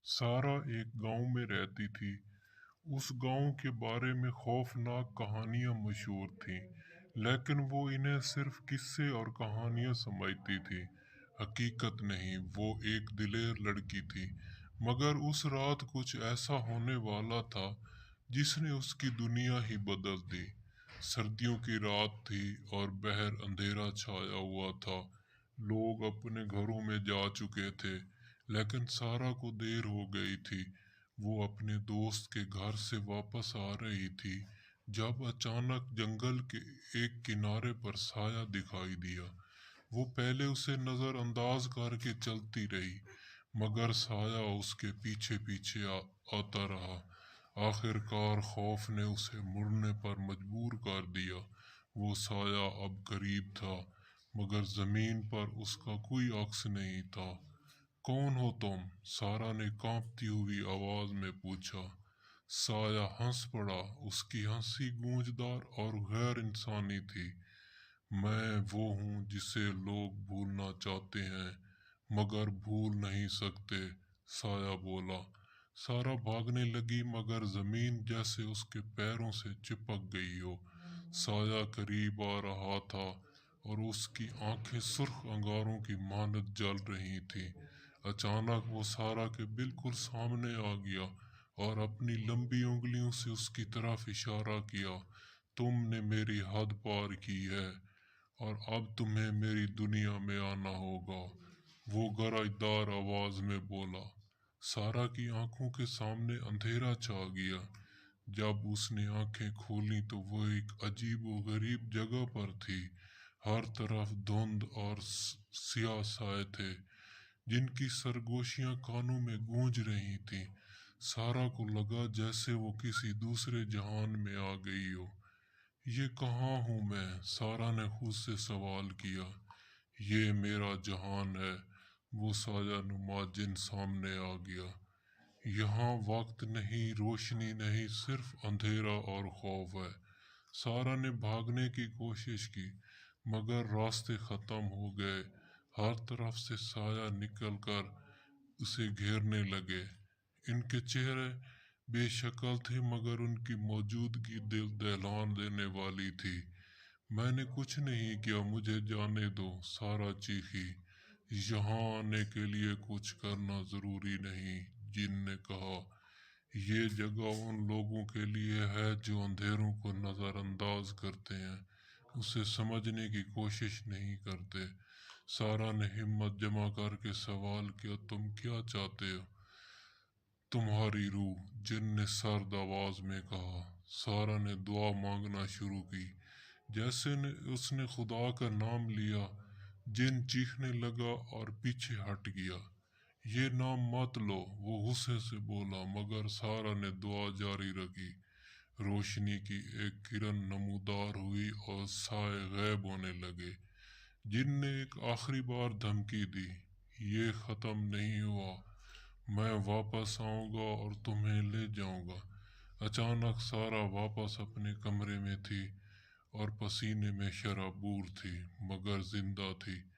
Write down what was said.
سارا ایک گاؤں میں رہتی تھی۔ اس گاؤں کے بارے میں خوفناک کہانیاں مشہور تھیں، لیکن وہ انہیں صرف قصے اور کہانیاں سمجھتی تھی، حقیقت نہیں۔ وہ ایک دلیر لڑکی تھی، مگر اس رات کچھ ایسا ہونے والا تھا جس نے اس کی دنیا ہی بدل دی۔ سردیوں کی رات تھی اور باہر اندھیرا چھایا ہوا تھا۔ لوگ اپنے گھروں میں جا چکے تھے، لیکن سارا کو دیر ہو گئی تھی۔ وہ اپنے دوست کے گھر سے واپس آ رہی تھی جب اچانک جنگل کے ایک کنارے پر سایہ دکھائی دیا۔ وہ پہلے اسے نظر انداز کر کے چلتی رہی، مگر سایہ اس کے پیچھے پیچھے آتا رہا۔ آخر کار خوف نے اسے مڑنے پر مجبور کر دیا۔ وہ سایہ اب قریب تھا، مگر زمین پر اس کا کوئی عکس نہیں تھا۔ کون ہو تم؟ سارا نے کانپتی ہوئی آواز میں پوچھا۔ سایہ ہنس پڑا۔ اس کی ہنسی گونجدار اور غیر انسانی تھی۔ میں وہ ہوں جسے لوگ بھولنا چاہتے ہیں مگر بھول نہیں سکتے، سایہ بولا۔ سارا بھاگنے لگی، مگر زمین جیسے اس کے پیروں سے چپک گئی ہو۔ سایہ قریب آ رہا تھا اور اس کی آنکھیں سرخ انگاروں کی مانند جل رہی تھیں۔ اچانک وہ سارا کے بالکل سامنے آ گیا اور اپنی لمبی انگلیوں سے اس کی طرف اشارہ کیا۔ تم نے میری حد پار کی ہے اور اب تمہیں میری دنیا میں آنا ہوگا، وہ گرجدار آواز میں بولا۔ سارا کی آنکھوں کے سامنے اندھیرا چھا گیا۔ جب اس نے آنکھیں کھولیں تو وہ ایک عجیب و غریب جگہ پر تھی۔ ہر طرف دھند اور سیاہ سائے تھے جن کی سرگوشیاں کانوں میں گونج رہی تھیں۔ سارا کو لگا جیسے وہ کسی دوسرے جہان میں آ گئی ہو۔ یہ کہاں ہوں میں؟ سارا نے خود سے سوال کیا۔ یہ میرا جہان ہے، وہ سایہ نما جن سامنے آ گیا۔ یہاں وقت نہیں، روشنی نہیں، صرف اندھیرا اور خوف ہے۔ سارا نے بھاگنے کی کوشش کی، مگر راستے ختم ہو گئے۔ ہر طرف سے سایہ نکل کر اسے گھیرنے لگے۔ ان کے چہرے بے شکل تھے، مگر ان کی موجودگی دل دہلان دینے والی تھی۔ میں نے کچھ نہیں کیا، مجھے جانے دو، سارا چیخی۔ یہاں آنے کے لیے کچھ کرنا ضروری نہیں، جن نے کہا۔ یہ جگہ ان لوگوں کے لیے ہے جو اندھیروں کو نظر انداز کرتے ہیں، اسے سمجھنے کی کوشش نہیں کرتے۔ سارا نے ہمت جمع کر کے سوال کیا، تم کیا چاہتے ہو؟ تمہاری روح، جن نے سرد آواز میں کہا۔ سارا نے دعا مانگنا شروع کی۔ جیسے اس نے خدا کا نام لیا، جن چیخنے لگا اور پیچھے ہٹ گیا۔ یہ نام مت لو، وہ غصے سے بولا، مگر سارا نے دعا جاری رکھی۔ روشنی کی ایک کرن نمودار ہوئی اور سائے غائب ہونے لگے۔ جن نے ایک آخری بار دھمکی دی، یہ ختم نہیں ہوا، میں واپس آؤں گا اور تمہیں لے جاؤں گا۔ اچانک سارا واپس اپنے کمرے میں تھی اور پسینے میں شرابور تھی، مگر زندہ تھی۔